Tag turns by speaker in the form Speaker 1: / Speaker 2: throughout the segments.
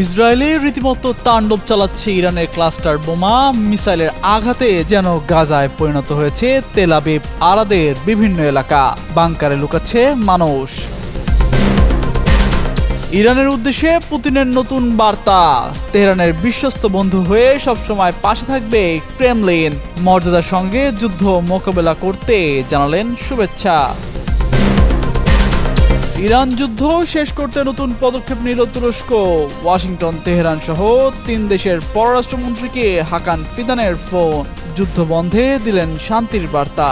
Speaker 1: ইসরায়েলে রীতিমতো তাণ্ডব চালাচ্ছে ইরানের ক্লাস্টার বোমা মিসাইলের আঘাতে যেন গাজায় পরিণত হয়েছে তেল আবিব আরাদের বিভিন্ন এলাকা। বাংকারে লুকাচ্ছে মানুষ। ইরানের উদ্দেশ্যে পুতিনের নতুন বার্তা, তেহরানের বিশ্বস্ত বন্ধু হয়ে সবসময় পাশে থাকবে ক্রেমলিন। মর্যাদার সঙ্গে যুদ্ধ মোকাবেলা করতে জানালেন শুভেচ্ছা। ইরান যুদ্ধ শেষ করতে নতুন পদক্ষেপ নিল তুরস্ক। ওয়াশিংটন, তেহরান সহ 3 দেশের পররাষ্ট্রমন্ত্রীকে হাকান ফিদানের ফোন। যুদ্ধ বন্ধে দিলেন শান্তির বার্তা।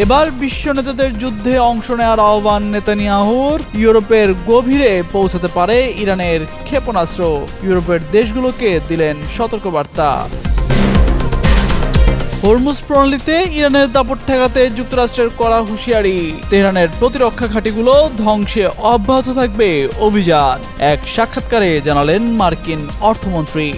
Speaker 1: এবার বিশ্ব নেতাদের যুদ্ধে অংশ নেওয়ার আহ্বান নেতানিয়াহুর। ইউরোপের গভীরে পৌঁছাতে পারে ইরানের ক্ষেপণাস্ত্র। ইউরোপের দেশগুলোকে দিলেন সতর্কবার্তা। হরমুজ প্রণালীতে ইরানের দাপট ঠেকাতে যুক্তরাষ্ট্রের কড়া হুঁশিয়ারি। তেহরানের প্রতিরক্ষা ঘাঁটিগুলো ধ্বংসে অব্যাহত থাকবে অভিযান, এক সাক্ষাৎকারে জানালেন মার্কিন অর্থমন্ত্রী।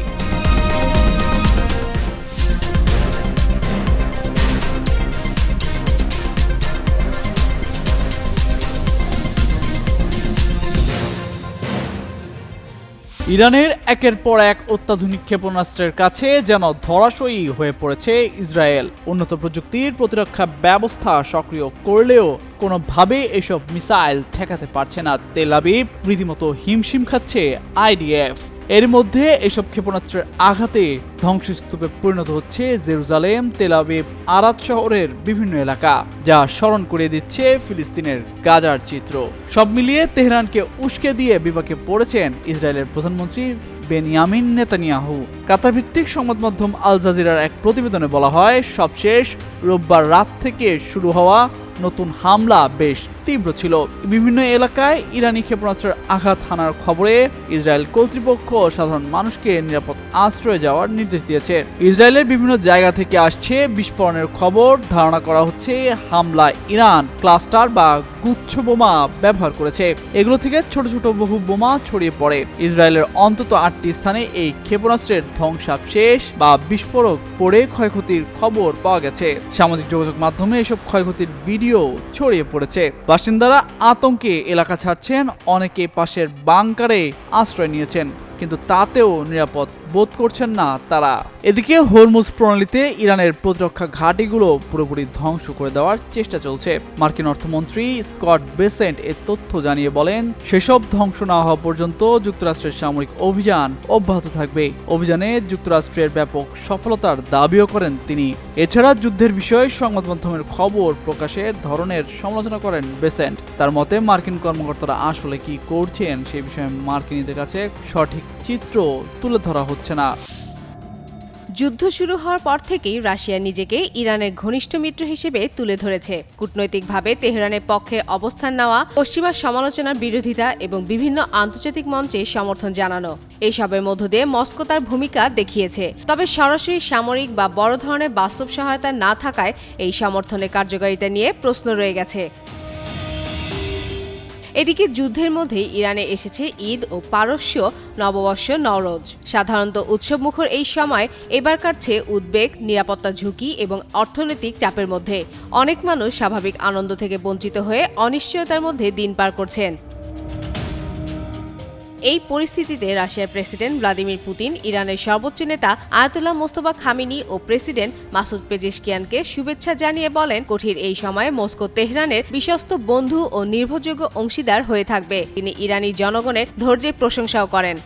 Speaker 1: ইরানের একের পর এক অত্যাধুনিক ক্ষেপণাস্ত্রের কাছে যেন ধরাশয়ী হয়ে পড়েছে ইসরায়েল। উন্নত প্রযুক্তির প্রতিরক্ষা ব্যবস্থা সক্রিয় করলেও কোনোভাবে এসব মিসাইল ঠেকাতে পারছে না তেল আবিব। রীতিমতো হিমশিম খাচ্ছে আইডিএফ। এর মধ্যে এসব ক্ষেপণাস্ত্রের আঘাতে ধ্বংসস্তূপে পরিণত হচ্ছে জেরুজালেম, তেল আবিব, আরাদ শহরের বিভিন্ন এলাকা, যা স্মরণ করিয়ে দিচ্ছে ফিলিস্তিনের গাজার চিত্র। সব মিলিয়ে তেহরানকে উস্কে দিয়ে বিপাকে পড়েছেন ইসরায়েলের প্রধানমন্ত্রী বেনিয়ামিন নেতানিয়াহু। কাতার ভিত্তিক সংবাদ মাধ্যম আল জাজিরার এক প্রতিবেদনে বলা হয়, সবশেষ রোববার রাত থেকে শুরু হওয়া নতুন হামলা বেশ তীব্র ছিল। বিভিন্ন এলাকায় ইরানি ক্ষেপণাস্ত্রের আঘাত হানার খবরে ইসরায়েল কর্তৃপক্ষ সাধারণ মানুষকে নিরাপদ আশ্রয়ে যাওয়ার নির্দেশ দিয়েছে। ইসরায়েলের বিভিন্ন জায়গা থেকে আসছে বিস্ফোরণের খবর। ধারণা করা হচ্ছে হামলায় ইরান ক্লাস্টার বা গুচ্ছ বোমা ব্যবহার করেছে। এগুলো থেকে ছোট ছোট বহু বোমা ছড়িয়ে পড়ে। ইসরায়েলের অন্তত 8টি স্থানে এই ক্ষেপণাস্ত্রের ধ্বংসাবশেষ বা বিস্ফোরক পড়ে ক্ষয়ক্ষতির খবর পাওয়া গেছে। সামাজিক যোগাযোগ মাধ্যমে এসব ক্ষয়ক্ষতির ভিডিও ছড়িয়ে পড়েছে। বাসিন্দারা আতঙ্কে এলাকা ছাড়ছেন, অনেকে পাশের বাংকারে আশ্রয় নিয়েছেন, কিন্তু তাতেও নিরাপদ বোধ করছেন না তারা। এদিকে হরমুজ প্রণালীতে ইরানের প্রতিরক্ষা ঘাঁটিগুলো পুরোপুরি ধ্বংস করে দেওয়ার চেষ্টা চলছে। মার্কিন অর্থমন্ত্রী স্কট বেসেন্ট এ তথ্য জানিয়ে বলেন, সেসব ধ্বংস না হওয়া পর্যন্ত যুক্তরাষ্ট্রের সামরিক অভিযান অব্যাহত থাকবে। অভিযানে যুক্তরাষ্ট্রের ব্যাপক সফলতার দাবিও করেন তিনি। এছাড়া যুদ্ধের বিষয়ে সংবাদ মাধ্যমের খবর প্রকাশের ধরনের সমালোচনা করেন বেসেন্ট। তার মতে, মার্কিন কর্মকর্তারা আসলে কি করছেন সে বিষয়ে মার্কিনীদের কাছে সঠিক চিত্র তুলে ধরা হচ্ছে না।
Speaker 2: যুদ্ধ শুরু হওয়ার পর থেকেই রাশিয়া নিজেকে ইরানের ঘনিষ্ঠ মিত্র হিসেবে তুলে ধরেছে। কূটনৈতিকভাবে তেহরানের পক্ষে অবস্থান নেওয়া, পশ্চিমা সমালোচনার বিরোধিতা এবং বিভিন্ন আন্তর্জাতিক মঞ্চে সমর্থন জানানো, এইসবের মধ্য দিয়ে মস্কো তার ভূমিকা দেখিয়েছে। তবে সরাসরি সামরিক বা বড় ধরনের বাস্তব সহায়তা না থাকায় এই সমর্থনের কার্যকারিতা নিয়ে প্রশ্ন রয়ে গেছে। এদিকে যুদ্ধের মধ্যেই ইরানে এসেছে ঈদ ও পারস্য নববর্ষ নওরোজ। সাধারণত উৎসবমুখর এই সময় এবার কাটছে উদ্বেগ, নিরাপত্তা ঝুঁকি এবং অর্থনৈতিক চাপের মধ্যে। অনেক মানুষ স্বাভাবিক আনন্দ থেকে বঞ্চিত হয়ে অনিশ্চয়তার মধ্যে দিন পার করছেন। এই পরিস্থিতিতে রাশিয়ার প্রেসিডেন্ট ভ্লাদিমির পুতিন ইরানের সর্বোচ্চ নেতা আয়াতুল্লাহ মোস্তফা খামেনি ও প্রেসিডেন্ট মাসুদ পেজেশকিয়ানকে শুভেচ্ছা জানিয়ে বলেন, কঠিন এই সময়ে মস্কো তেহরানের বিশ্বস্ত বন্ধু ও নির্ভরযোগ্য অংশীদার হয়ে থাকবে। তিনি ইরানি জনগণের ধৈর্যের প্রশংসাও করেন।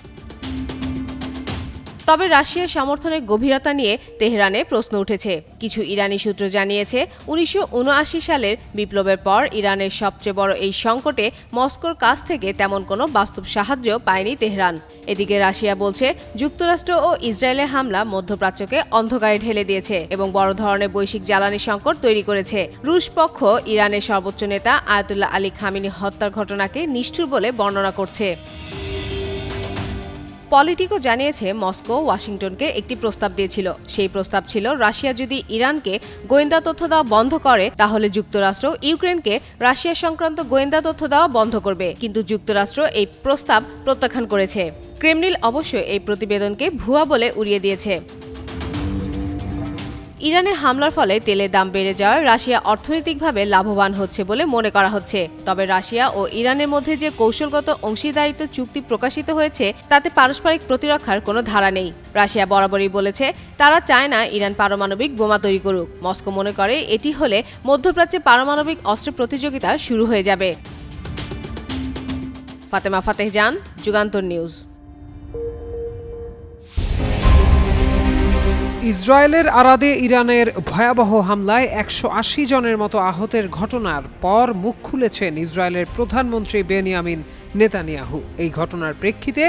Speaker 2: তবে রাশিয়ার সমর্থনের গভীরতা নিয়ে তেহরানে প্রশ্ন উঠেছে। কিছু ইরানি সূত্র জানিয়েছে, 1979 সালের বিপ্লবের পর ইরানের সবচেয়ে বড় এই সংকটে মস্কোর কাছ থেকে তেমন কোনো বাস্তব সাহায্য পায়নি তেহরান। এদিকে রাশিয়া বলছে, যুক্তরাষ্ট্র ও ইসরায়েলের হামলা মধ্যপ্রাচ্যকে অন্ধকারে ঢেলে দিয়েছে এবং বড় ধরনের বৈশ্বিক জ্বালানি সংকট তৈরি করেছে। রুশ পক্ষ ইরানের সর্বোচ্চ নেতা আয়াতুল্লাহ আলী খামেনি হত্যার ঘটনাকে নিষ্ঠুর বলে বর্ণনা করছে। পলিটিকো জানিয়েছে, মস্কো ওয়াশিংটনকে একটি প্রস্তাব দিয়েছিল। সেই প্রস্তাব ছিল, রাশিয়া যদি ইরানকে গোয়েন্দা তথ্য দেওয়া বন্ধ করে, তাহলে যুক্তরাষ্ট্র ইউক্রেনকে রাশিয়া সংক্রান্ত গোয়েন্দা তথ্য দেওয়া বন্ধ করবে। কিন্তু যুক্তরাষ্ট্র এই প্রস্তাব প্রত্যাখ্যান করেছে। ক্রেমলিন অবশ্য এই প্রতিবেদনকে ভুয়া বলে উড়িয়ে দিয়েছে। ইরানে হামলার ফলে তেলের দাম বেড়ে যাওয়ায় রাশিয়া অর্থনৈতিকভাবে লাভবান হচ্ছে বলে মনে করা হচ্ছে। তবে রাশিয়া ও ইরানের মধ্যে যে কৌশলগত অংশীদারিত্ব চুক্তি প্রকাশিত হয়েছে তাতে পারস্পরিক প্রতিরক্ষার কোনো ধারা নেই। রাশিয়া বরাবরই বলেছে তারা চায় না ইরান পারমাণবিক বোমা তৈরি করুক। মস্কো মনে করে এটি হলে মধ্যপ্রাচ্যে পারমাণবিক অস্ত্র প্রতিযোগিতা শুরু হয়ে যাবে। ফাতেমা ফাতেহজান, যুগান্তর নিউজ।
Speaker 3: ইসরায়েলের আরাদে ইরানের ভয়াবহ হামলায় ১৮০ জনের মতো আহতের ঘটনার পর মুখ খুলেছেন ইসরায়েলের প্রধানমন্ত্রী বেনিয়ামিন নেতানিয়াহু। এই ঘটনার প্রেক্ষিতে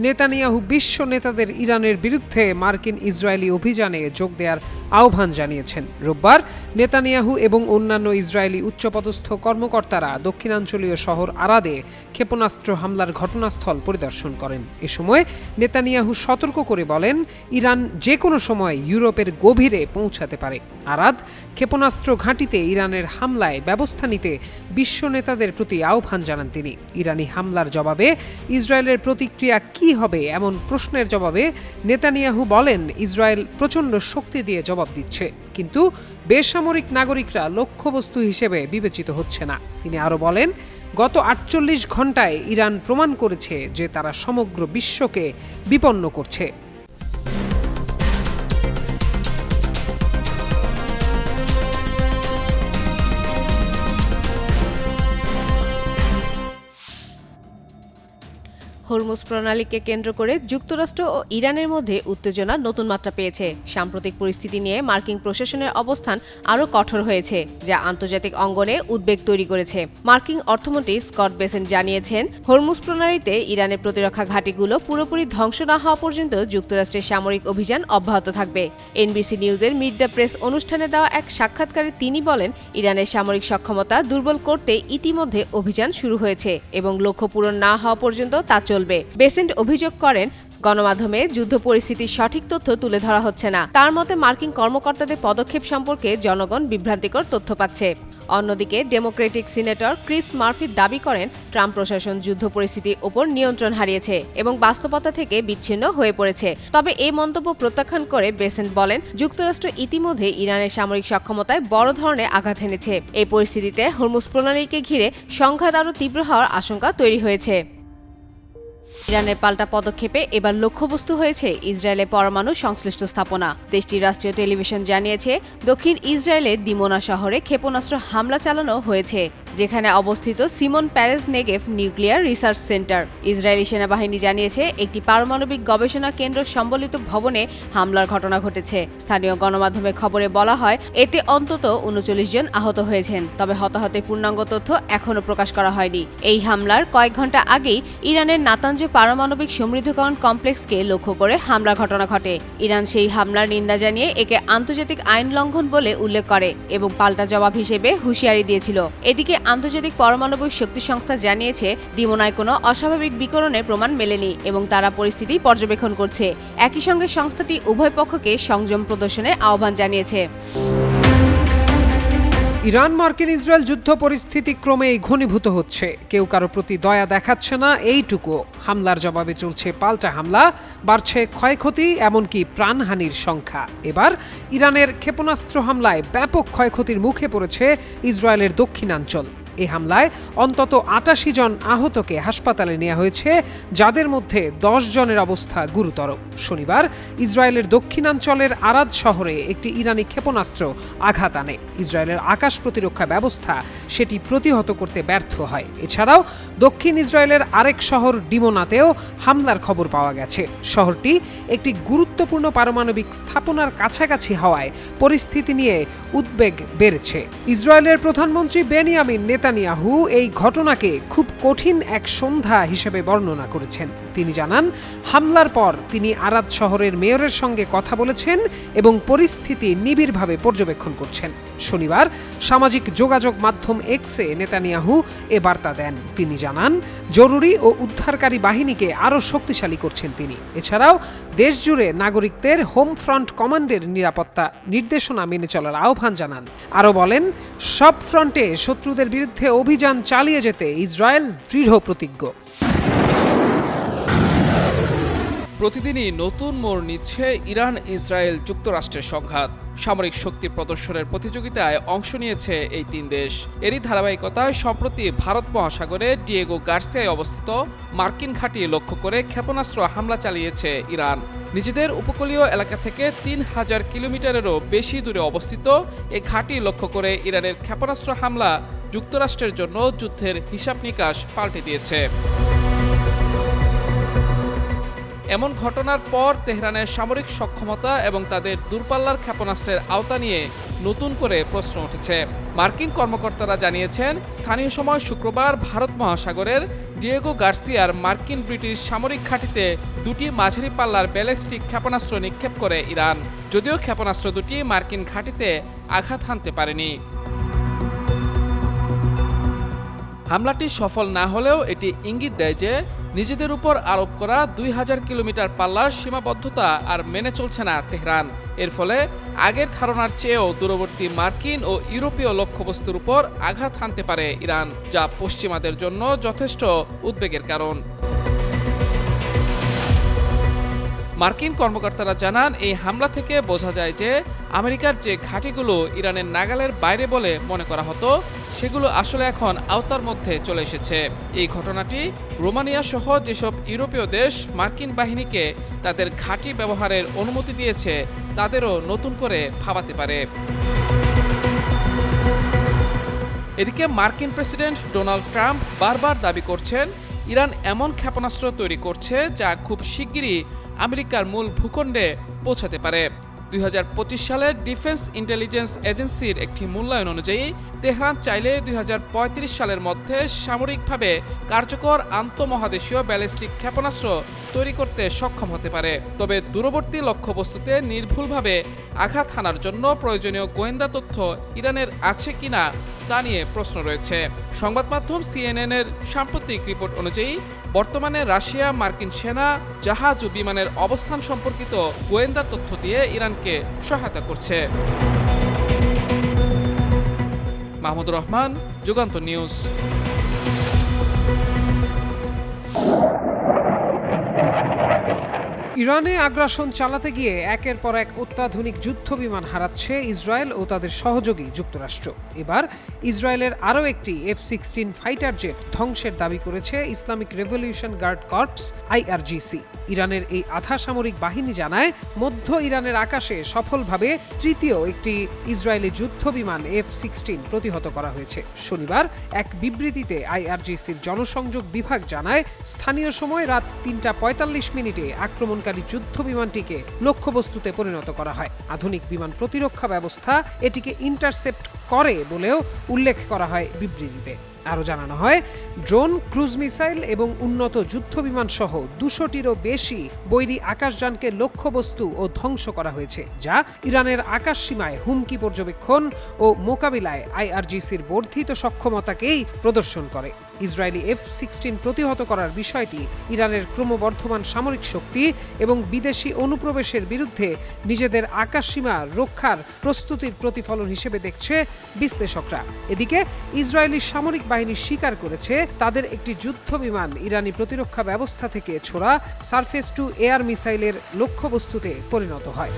Speaker 3: নেতানিয়াহু বিশ্ব নেতাদের ইরানের বিরুদ্ধে মার্কিন ইসরায়েলি অভিযানে যোগ দেওয়ার আহ্বান জানিয়েছেন। রোববার নেতানিয়াহু এবং অন্যান্য ইসরায়েলি উচ্চপদস্থ কর্মকর্তারা দক্ষিণাঞ্চলীয় শহর আরাদে ক্ষেপণাস্ত্র হামলার ঘটনাস্থল পরিদর্শন করেন। এ সময় নেতানিয়াহু সতর্ক করে বলেন, ইরান যে কোনো সময় ইউরোপের গভীরে পৌঁছাতে পারে। আরাদ ক্ষেপণাস্ত্র ঘাঁটিতে ইরানের হামলায় ব্যবস্থা নিতে বিশ্ব নেতাদের প্রতি আহ্বান জানান তিনি। ইরানি হামলার জবাবে ইসরায়েলের প্রতিক্রিয়া কি হবে এমন প্রশ্নের জবাবে নেতানিয়াহু বলেন, ইসরায়েল প্রচণ্ড শক্তি দিয়ে জবাব দিচ্ছে, কিন্তু বেসামরিক নাগরিকরা লক্ষ্যবস্তু হিসেবে বিবেচিত হচ্ছে না। তিনি আরও বলেন, গত ৪৮ ঘণ্টায় ইরান প্রমাণ করেছে যে তারা সমগ্র বিশ্বকে বিপন্ন করছে।
Speaker 2: হরমুজ প্রণালীকে কেন্দ্র করে যুক্তরাষ্ট্র ও ইরানের মধ্যে উত্তেজনা নতুন মাত্রা পেয়েছে। সাম্প্রতিক পরিস্থিতি নিয়ে মার্কিন প্রশাসনের অবস্থান আরও কঠোর হয়েছে, যা আন্তর্জাতিক অঙ্গনে উদ্বেগ তৈরি করেছে। মার্কিন অর্থমন্ত্রী স্কট বেসেন্ট জানিয়েছেন, হরমুজ প্রণালীতে ইরানের প্রতিরক্ষা ঘাঁটিগুলো পুরোপুরি ধ্বংস না হওয়া পর্যন্ত যুক্তরাষ্ট্রের সামরিক অভিযান অব্যাহত থাকবে। এনবিসি নিউজের মিট দ্য প্রেস অনুষ্ঠানে দেওয়া এক সাক্ষাৎকারে তিনি বলেন, ইরানের সামরিক সক্ষমতা দুর্বল করতে ইতিমধ্যে অভিযান শুরু হয়েছে এবং লক্ষ্য পূরণ না হওয়া পর্যন্ত তা চলবে। বেসেন্ট অভিযোগ করেন, গণমাধ্যমে যুদ্ধ পরিস্থিতির সঠিক তথ্য তুলে ধরা হচ্ছে না। তার মতে মার্কিন কর্মকর্তাদের পদক্ষেপ সম্পর্কে জনগণ বিভ্রান্তিকর তথ্য পাচ্ছে। অন্যদিকে ডেমোক্রেটিক সিনেটর ক্রিস মার্ফি দাবি করেন, ট্রাম্প প্রশাসন যুদ্ধ পরিস্থিতির উপর নিয়ন্ত্রণ হারিয়েছে এবং বাস্তবতা থেকে বিচ্ছিন্ন হয়ে পড়েছে। তবে এই মন্তব্য প্রত্যাখ্যান করে বেসেন্ট বলেন, যুক্তরাষ্ট্র ইতিমধ্যে ইরানের সামরিক সক্ষমতায় বড় ধরনের আঘাত এনেছে। এই পরিস্থিতিতে হরমুজ প্রণালীকে ঘিরে সংঘাত আরও তীব্র হওয়ার আশঙ্কা তৈরি হয়েছে। ইরানের পাল্টা পদক্ষেপে এবার লক্ষ্যবস্তু হয়েছে ইসরায়েলের পরমাণু সংশ্লিষ্ট স্থাপনা। দেশটির রাষ্ট্রীয় টেলিভিশন জানিয়েছে, দক্ষিণ ইসরায়েলের দিমোনা শহরে ক্ষেপণাস্ত্র হামলা চালানো হয়েছে, যেখানে অবস্থিত Simon Pérez Negev nuclear research centre. Israeli সেনাবাহিনী জানিয়েছে, একটি পারমাণবিক গবেষণা কেন্দ্র সম্বলিত ভবনে হামলার ঘটনা ঘটেছে। স্থানীয় গণমাধ্যমের খবরে বলা হয়, এতে অন্তত ৩৯ জন আহত হয়েছেন, তবে হতাহতের পূর্ণাঙ্গ তথ্য এখনও প্রকাশ করা হয়নি। এই হামলার কয়েক ঘন্টা আগেই ইরানের নাতাঞ্জ পারমাণবিক সমৃদ্ধকরণ কমপ্লেক্সকে লক্ষ্য করে হামলার ঘটনা ঘটে। ইরান সেই হামলার নিন্দা জানিয়ে একে আন্তর্জাতিক আইন লঙ্ঘন বলে উল্লেখ করে এবং পাল্টা জবাব হিসেবে হুঁশিয়ারি দিয়েছিল। এদিকে আন্তর্জাতিক পারমাণবিক শক্তি সংস্থা জানিয়েছে, দিমোনায় কোনো অস্বাভাবিক বিকিরণের প্রমাণ মেলেনি এবং তারা পরিস্থিতি পর্যবেক্ষণ করছে। একই সঙ্গে সংস্থাটি উভয় পক্ষকে সংযম প্রদর্শনের আহ্বান জানিয়েছে।
Speaker 3: ইরান মার্কিন ইসরায়েল যুদ্ধ পরিস্থিতি ক্রমেই ঘনীভূত হচ্ছে। কেউ কারো প্রতি দয়া দেখাচ্ছে না, এইটুকু। হামলার জবাবে চলছে পাল্টা হামলা, বাড়ছে ক্ষয়ক্ষতি, এমনকি প্রাণহানির সংখ্যা। এবার ইরানের ক্ষেপণাস্ত্র হামলায় ব্যাপক ক্ষয়ক্ষতির মুখে পড়েছে ইসরায়েলের দক্ষিণাঞ্চল। এই হামলায় অন্তত ৮৮ জন আহতকে হাসপাতালে নেওয়া হয়েছে, যাদের মধ্যে ১০ জনের অবস্থা গুরুতর। শনিবার ইসরায়েলের দক্ষিণাঞ্চলের আরাদ শহরে একটি ইরানি ক্ষেপণাস্ত্র আঘাত আনে। ইসরায়েলের আকাশ প্রতিরক্ষা ব্যবস্থা সেটি প্রতিহত করতে ব্যর্থ হয়। এছাড়াও দক্ষিণ ইসরায়েলের আরেক শহর ডিমোনাতেও হামলার খবর পাওয়া গেছে। শহরটি একটি গুরুত্বপূর্ণ পারমাণবিক স্থাপনার কাছাকাছি হওয়ায় পরিস্থিতি নিয়ে উদ্বেগ বেড়েছে। ইসরায়েলের প্রধানমন্ত্রী বেনিয়ামিন নেতানিয়াহু এই ঘটনাকে খুব কঠিন এক সন্ধ্যা হিসেবে বর্ণনা করেছেন। তিনি জানান, হামলার পর তিনি আরাদ শহরের মেয়রের সঙ্গে কথা বলেছেন এবং পরিস্থিতি নিবিড়ভাবে পর্যবেক্ষণ করছেন। শনিবার সামাজিক যোগাযোগ মাধ্যম এক্সে নেতানিয়াহু এ বার্তা দেন। তিনি জানান, জরুরি ও উদ্ধারকারী বাহিনীকে আরও শক্তিশালী করছেন তিনি। এছাড়াও দেশজুড়ে নাগরিকদের হোম ফ্রন্ট কমান্ডের নিরাপত্তা নির্দেশনা মেনে চলার আহ্বান জানান। আরও বলেন, সব ফ্রন্টে শত্রুদের বিরুদ্ধে অভিযান চালিয়ে যেতে ইসরায়েল দৃঢ় প্রতিজ্ঞ।
Speaker 4: প্রতিদিনই নতুন মোড় নিচ্ছে ইরান ইসরায়েল যুক্তরাষ্ট্রের সংঘাত। সামরিক শক্তি প্রদর্শনের প্রতিযোগিতায় অংশ নিয়েছে এই তিন দেশ। এরই ধারাবাহিকতায় সম্প্রতি ভারত মহাসাগরে ডিয়েগো গার্সিয়ায় অবস্থিত মার্কিন ঘাঁটি লক্ষ্য করে ক্ষেপণাস্ত্র হামলা চালিয়েছে ইরান। নিজেদের উপকূলীয় এলাকা থেকে ৩,০০০ কিলোমিটারেরও বেশি দূরে অবস্থিত এই ঘাঁটি লক্ষ্য করে ইরানের ক্ষেপণাস্ত্র হামলা যুক্তরাষ্ট্রের জন্য যুদ্ধের হিসাব নিকাশ পাল্টে দিয়েছে। এমন ঘটনার পর তেহরানের সামরিক সক্ষমতা এবং তাদের দূরপাল্লার ক্ষেপণাস্ত্রের আওতা নিয়ে নতুন করে প্রশ্ন উঠেছে। মার্কিন কর্মকর্তারা জানিয়েছেন, স্থানীয় সময় শুক্রবার ভারত মহাসাগরের ডিয়েগো গার্সিয়ার মার্কিন ব্রিটিশ সামরিক ঘাঁটিতে দুটি মাঝারি পাল্লার ব্যালিস্টিক ক্ষেপণাস্ত্র নিক্ষেপ করে ইরান। যদিও ক্ষেপণাস্ত্র দুটি মার্কিন ঘাঁটিতে আঘাত হানতে পারেনি। হামলাটি সফল না হলেও এটি ইঙ্গিত দেয় যে নিজেদের উপর আরোপ করা ২,০০০ কিলোমিটার পাল্লার সীমাবদ্ধতা আর মেনে চলছে না তেহরান। এর ফলে আগের ধারণার চেয়েও দূরবর্তী মার্কিন ও ইউরোপীয় লক্ষ্যবস্তুর উপর আঘাত হানতে পারে ইরান, যা পশ্চিমাদের জন্য যথেষ্ট উদ্বেগের কারণ। মার্কিন কর্মকর্তারা জানান, এই হামলা থেকে বোঝা যায় যে আমেরিকার যে ঘাঁটিগুলো ইরানের নাগালের বাইরে বলে মনে করা হতো, সেগুলো আসলে এখন আওতার মধ্যে চলে এসেছে। এই ঘটনাটি রোমানিয়া সহ যেসব ইউরোপীয় দেশ মার্কিন বাহিনীকে তাদের ঘাঁটি ব্যবহারের অনুমতি দিয়েছে, তাদেরও নতুন করে ভাবাতে পারে। এদিকে মার্কিন প্রেসিডেন্ট ডোনাল্ড ট্রাম্প বারবার দাবি করছেন, ইরান এমন ক্ষেপণাস্ত্র তৈরি করছে যা খুব শিগগিরই আমেরিকার মূল ভূখণ্ডে পৌঁছাতে পারে। ২০২৫ সালের ডিফেন্স ইন্টেলিজেন্স এজেন্সির একটি মূল্যায়ন অনুযায়ী তেহরান চাইলে ২০৩৫ সালের মধ্যে সামরিকভাবে কার্যকর আন্তঃমহাদেশীয় ব্যালিস্টিক ক্ষেপণাস্ত্র তৈরি করতে সক্ষম হতে পারে। তবে দূরবর্তী লক্ষ্যবস্তুতে নির্ভুলভাবে আঘাত হানার জন্য প্রয়োজনীয় গোয়েন্দা তথ্য ইরানের আছে কিনা তা নিয়ে প্রশ্ন রয়েছে। সংবাদ মাধ্যম সিএনএনের সাম্প্রতিক রিপোর্ট অনুযায়ী বর্তমানে রাশিয়া মার্কিন সেনা, জাহাজ ও বিমানের অবস্থান সম্পর্কিত গোয়েন্দা তথ্য দিয়ে ইরানকে সহায়তা করছে। মাহমুদুর রহমান, যুগান্তর নিউজ।
Speaker 3: ইরানে আগ্রাসন চালাতে গিয়ে একের পর এক অত্যাধুনিক যুদ্ধ বিমান হারাচ্ছে ইসরায়েল ও তাদের সহযোগী যুক্তরাষ্ট্র। এবার ইসরায়েলের আরও একটি F-16 ফাইটার জেট ধ্বংসের দাবি করেছে Islamic revolution guard corps IRGC। ইরানের এই আধা সামরিক বাহিনী জানায়, মধ্য ইরানের আকাশে সফলভাবে তৃতীয় একটি ইসরায়েলি যুদ্ধ বিমান F-16 প্রতিহত করা হয়েছে। শনিবার এক বিবৃতিতে IRGCর জনসংযোগ বিভাগ জানায়, স্থানীয় সময় রাত ৩টা ৪৫ আক্রমণকারী যুদ্ধ বিমানটিকে লক্ষ্যবস্তুতে পরিণত করা হয়। আধুনিক বিমান প্রতিরক্ষা ব্যবস্থা এটিকে ইন্টারসেপ্ট করে বলেও উল্লেখ করা হয় বিবৃতিতে। আরও জানানো হয়, ড্রোন, ক্রুজ মিসাইল এবং উন্নত যুদ্ধ বিমান সহ ২০০টিরও বেশি বৈরী আকাশযানকে লক্ষ্যবস্তু ও ধ্বংস করা হয়েছে, যা ইরানের আকাশ সীমায় হুমকি পর্যবেক্ষণ ও মোকাবিলায় IRGCর বর্ধিত সক্ষমতাকেই প্রদর্শন করে। ইসরায়েলি F-16 প্রতিহত করার বিষয়টি ইরানের ক্রমবর্ধমান সামরিক শক্তি এবং বিদেশি অনুপ্রবেশের বিরুদ্ধে নিজেদের আকাশসীমা রক্ষার প্রস্তুতির প্রতিফলন হিসেবে দেখছে বিশ্লেষকরা। এদিকে ইসরায়েলি সামরিক বাহিনী স্বীকার করেছে, তাদের একটি যুদ্ধ বিমান ইরানি প্রতিরক্ষা ব্যবস্থা থেকে ছোড়া সারফেস টু এয়ার মিসাইলের লক্ষ্যবস্তুতে পরিণত হয়।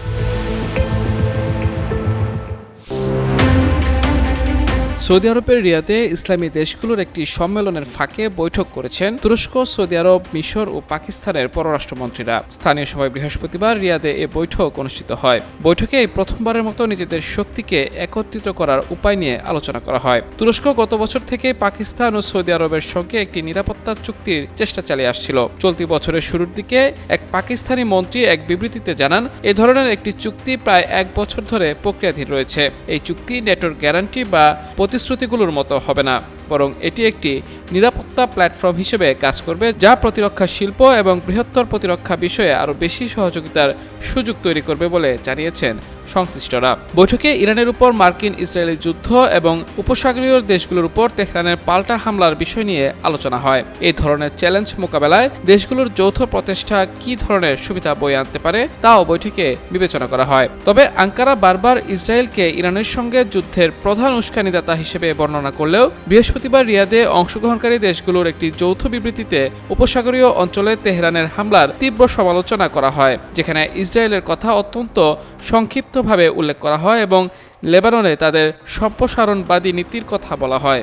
Speaker 4: সৌদি আরবের রিয়াদে ইসলামী দেশগুলোর একটি সম্মেলনের ফাঁকে বৈঠক করেছেন তুরস্ক, সৌদি আরব, মিশর ও পাকিস্তানের পররাষ্ট্রমন্ত্রীরা। স্থানীয় সময় বৃহস্পতিবার রিয়াদে এ বৈঠক অনুষ্ঠিত হয়। বৈঠকে প্রথমবারের মতো নিজেদের শক্তিকে একত্রিত করার উপায় নিয়ে আলোচনা করা হয়। তুরস্ক গত বছর থেকে পাকিস্তান ও সৌদি আরবের সঙ্গে একটি নিরাপত্তা চুক্তির চেষ্টা চালিয়ে আসছিল। চলতি বছরের শুরুর দিকে এক পাকিস্তানি মন্ত্রী এক বিবৃতিতে জানান, এ ধরনের একটি চুক্তি প্রায় ১ বছর ধরে প্রক্রিয়াধীন রয়েছে। এই চুক্তি নেটোর গ্যারান্টি বা প্রতিশ্রুতিগুলোর মতো হবে না, বরং এটি একটি নিরাপত্তা প্ল্যাটফর্ম হিসেবে কাজ করবে, যা প্রতিরক্ষা শিল্প এবং বৃহত্তর প্রতিরক্ষা বিষয়ে আরও বেশি সহযোগিতার সুযোগ তৈরি করবে বলে জানিয়েছেন সংশ্লিষ্টরা। বৈঠকে ইরানের উপর মার্কিন ইসরায়েলি যুদ্ধ এবং উপসাগরীয় দেশগুলোর উপর তেহরানের পাল্টা হামলার বিষয় নিয়ে আলোচনা হয়। এই ধরনের চ্যালেঞ্জ মোকাবেলায় দেশগুলোর যৌথ প্রচেষ্টা কী ধরনের সুবিধা বয়ে আনতে পারে তাও বৈঠকে বিবেচনা করা হয়। তবে আঙ্কারা বারবার ইসরায়েলকে ইরানের সঙ্গে যুদ্ধের প্রধান উস্কানিদাতা হিসেবে বর্ণনা করলেও বৃহস্পতিবার রিয়াদে অংশগ্রহণকারী দেশগুলোর একটি যৌথ বিবৃতিতে উপসাগরীয় অঞ্চলে তেহরানের হামলার তীব্র সমালোচনা করা হয়, যেখানে ইসরায়েলের কথা অত্যন্ত সংক্ষিপ্তভাবে উল্লেখ করা হয় এবং লেবাননে তাদের সম্প্রসারণবাদী নীতির কথা বলা হয়।